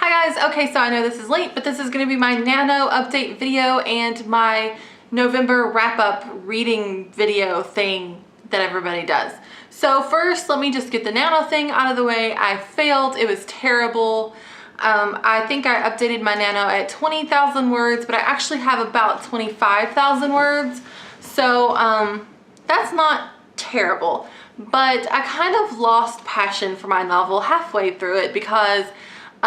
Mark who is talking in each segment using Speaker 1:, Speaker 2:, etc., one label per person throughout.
Speaker 1: Hi guys, okay, so I know this is late, but this is gonna be my NaNo update video and my November wrap-up reading video thing that everybody does. So first, let me just get the NaNo thing out of the way. I failed, it was terrible. I think I updated my NaNo at 20,000 words, but I actually have about 25,000 words. So that's not terrible, but I kind of lost passion for my novel halfway through it because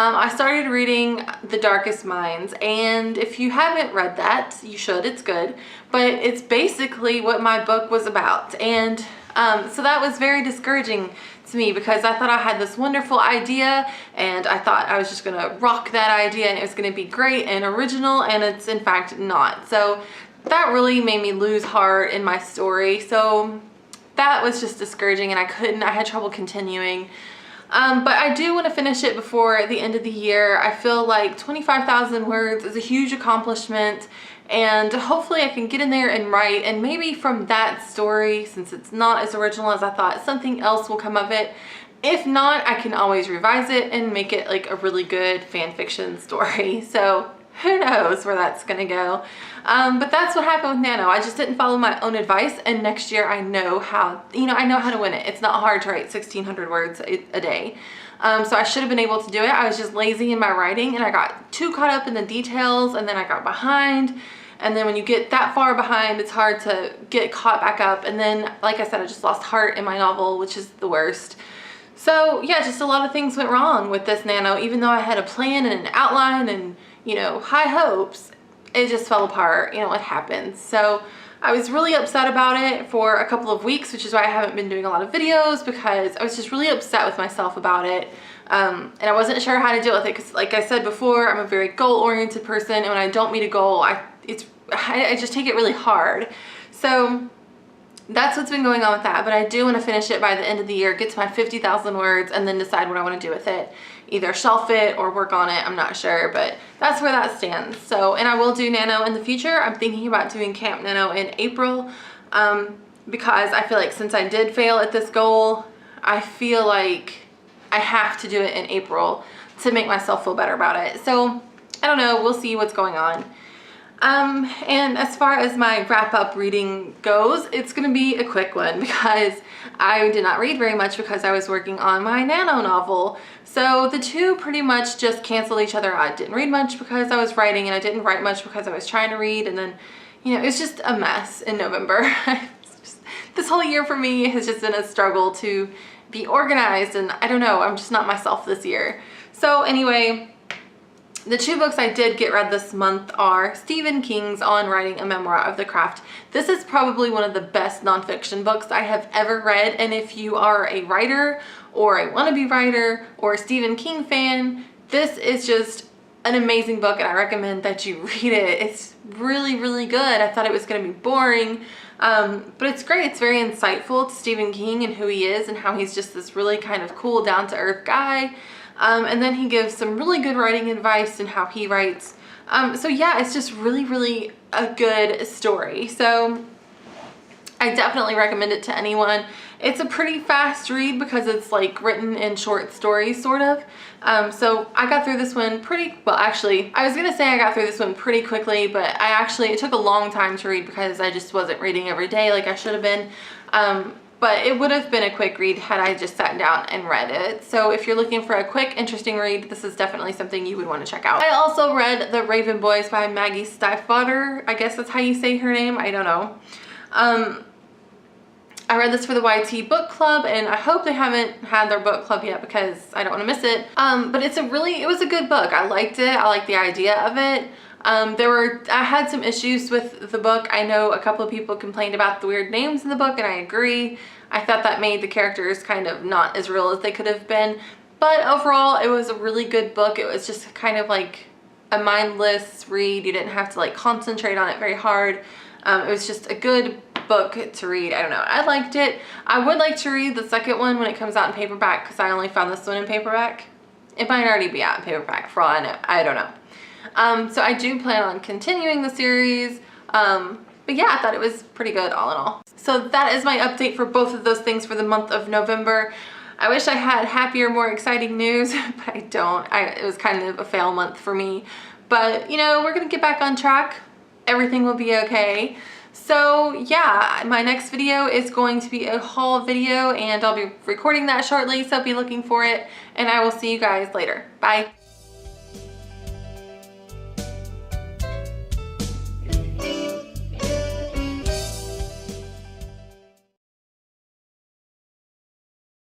Speaker 1: I started reading The Darkest Minds, and if you haven't read that, you should, it's good, but it's basically what my book was about. And so that was very discouraging to me because I thought I had this wonderful idea and I thought I was just gonna rock that idea and it was gonna be great and original, and it's in fact not. So that really made me lose heart in my story. So that was just discouraging and I had trouble continuing. But I do want to finish it before the end of the year. I feel like 25,000 words is a huge accomplishment, and hopefully I can get in there and write, and maybe from that story, since it's not as original as I thought, something else will come of it. If not, I can always revise it and make it like a really good fan fiction story. So who knows where that's gonna go. But that's what happened with NaNo. I just didn't follow my own advice, and next year I know how, I know how to win it. It's not hard to write 1,600 words a day. So I should have been able to do it. I was just lazy in my writing and I got too caught up in the details, and then I got behind. And then when you get that far behind, it's hard to get caught back up. And then, like I said, I just lost heart in my novel, which is the worst. So yeah, just a lot of things went wrong with this NaNo. Even though I had a plan and an outline and high hopes, it just fell apart. It happens. So I was really upset about it for a couple of weeks, which is why I haven't been doing a lot of videos, because I was just really upset with myself about it. And I wasn't sure how to deal with it because, like I said before, I'm a very goal-oriented person, and when I don't meet a goal, I just take it really hard. So that's what's been going on with that, but I do want to finish it by the end of the year, get to my 50,000 words, and then decide what I want to do with it. Either shelf it or work on it, I'm not sure, but that's where that stands. So, and I will do NaNo in the future. I'm thinking about doing Camp NaNo in April because I feel like since I did fail at this goal, I feel like I have to do it in April to make myself feel better about it. So, I don't know, we'll see what's going on. And as far as my wrap-up reading goes, it's gonna be a quick one because I did not read very much because I was working on my NaNo novel. So the two pretty much just canceled each other out. I didn't read much because I was writing, and I didn't write much because I was trying to read, and then, it's just a mess in November. This whole year for me has just been a struggle to be organized, and I don't know, I'm just not myself this year. So anyway, the two books I did get read this month are Stephen King's On Writing a Memoir of the Craft. This is probably one of the best nonfiction books I have ever read, and if you are a writer or a wannabe writer or a Stephen King fan, this is just an amazing book and I recommend that you read it. It's really, really good. I thought it was going to be boring, but it's great. It's very insightful to Stephen King and who he is and how he's just this really kind of cool, down-to-earth guy. And then he gives some really good writing advice and how he writes. So yeah, it's just really, really a good story. So I definitely recommend it to anyone. It's a pretty fast read because it's like written in short stories, sort of. So I got through this one actually, I was gonna say I got through this one pretty quickly, but it took a long time to read because I just wasn't reading every day like I should have been. But it would have been a quick read had I just sat down and read it. So if you're looking for a quick, interesting read, this is definitely something you would want to check out. I also read The Raven Boys by Maggie Stiefvater. I guess that's how you say her name. I don't know. I read this for the YT book club, and I hope they haven't had their book club yet because I don't want to miss it. But it was a good book. I liked it. I liked the idea of it. I had some issues with the book. I know a couple of people complained about the weird names in the book, and I agree. I thought that made the characters kind of not as real as they could have been. But overall, it was a really good book. It was just kind of like a mindless read. You didn't have to like concentrate on it very hard. It was just a good book to read. I don't know. I liked it. I would like to read the second one when it comes out in paperback because I only found this one in paperback. It might already be out in paperback for all I know. I don't know. So I do plan on continuing the series. But yeah, I thought it was pretty good all in all. So that is my update for both of those things for the month of November. I wish I had happier, more exciting news, but I don't. It was kind of a fail month for me. But, you know, we're gonna get back on track. Everything will be okay. So yeah, my next video is going to be a haul video, and I'll be recording that shortly, so be looking for it, and I will see you guys later. Bye.